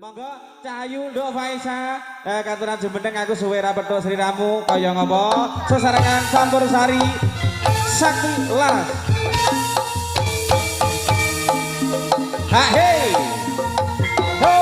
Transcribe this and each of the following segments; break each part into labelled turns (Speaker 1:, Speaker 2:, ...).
Speaker 1: Monggo Cahayu Nduk Faisa katuran jembeneng aku suwe ra petuk sliramu kaya ngapa sesarengan campur sari Sakti Laras. Ha hei. Ho.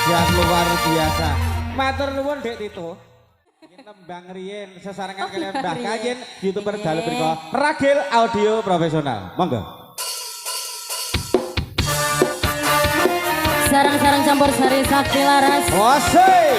Speaker 1: Yang luar biasa. Matur nuwun Dek Tito. Nembang riyen sesarengan kalian Mbah Kayin YouTuber dalu mriku Ragil Audio Profesional. Monggo.
Speaker 2: Sarang-sarang campur sari Sakti Laras.
Speaker 1: Wasai.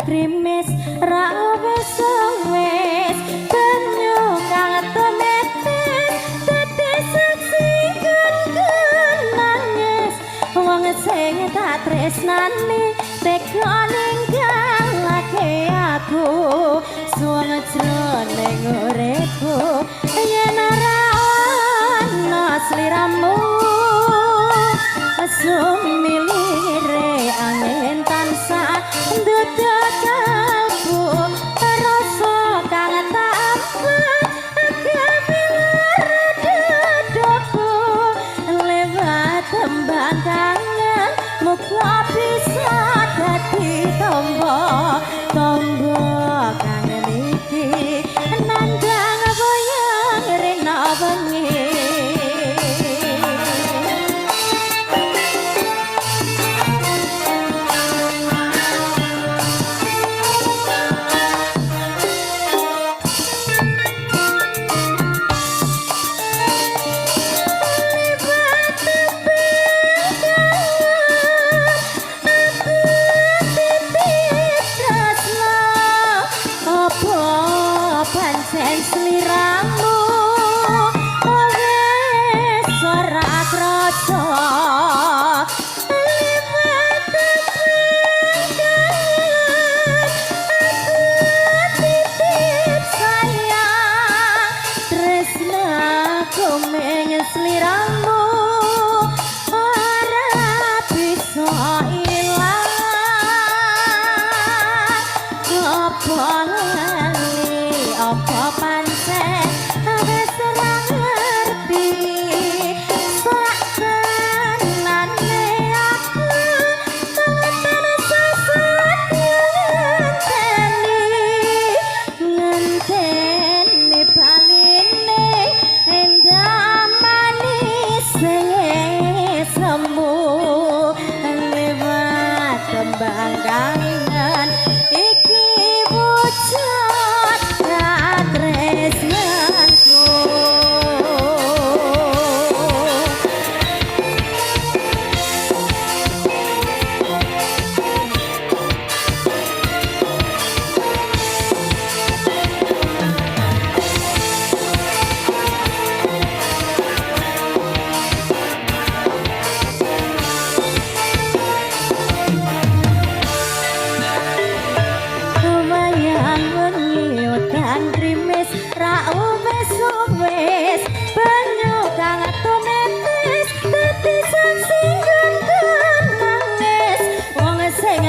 Speaker 2: Krimis ra wis wis banyu kang temetes dadi saksi nangis wong sing tak tresnani tega ninggalake aku suwung jroning uripku yen ora ana sliramu sumilire angin tansah ndedek kalbu rasa kang tampet kepilar dadaku lewat tembang kangen muga bisa dadi tombo kangen iki nandang boyong rena bengi. Pancen sliramu wis ora kroco liwat titip sayang tresnaku ming sliramu ora bisa ilang apa pancen wis ora ngerti saktenane aku tenan ngenteni baline endah manis semu lewat tembang kangen iki wujud tresnanku.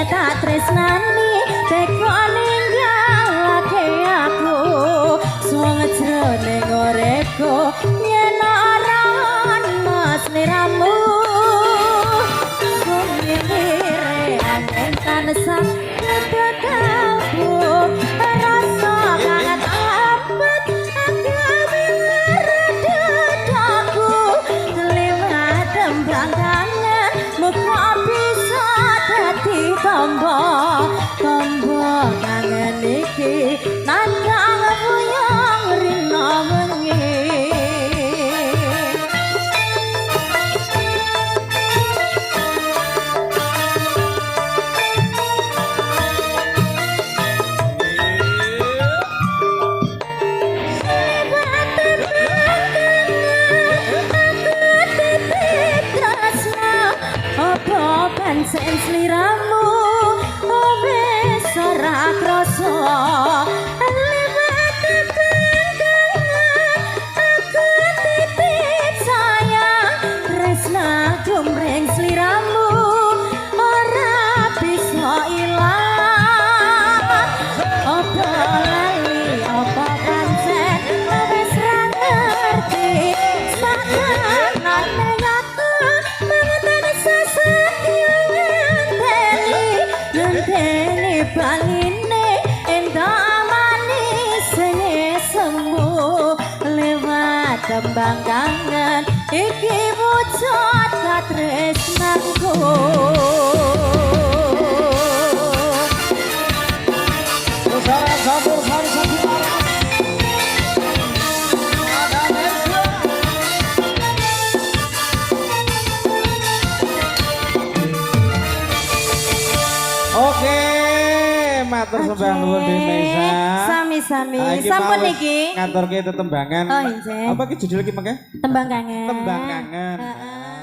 Speaker 2: Tak tresnani teko ninggalake aku suwung jroning uripku yen ora ana sliramu sumilire angin tansah ndedek kalbu rasa kang abot agawe rada tembang kangen iki wujud katresnanku
Speaker 1: Pusara Sabur Sari Sabur ada Nesya. Oke, matur sembah nuwun Dewi Mesa.
Speaker 2: Sami-sami.
Speaker 1: Iki
Speaker 2: Sampun
Speaker 1: mau
Speaker 2: iki.
Speaker 1: Ngaturke tetembangan.
Speaker 2: Oh, injen.
Speaker 1: Apa ki judul iki mengke?
Speaker 2: Tembang kangen.
Speaker 1: Tembang kangen.
Speaker 2: Heeh.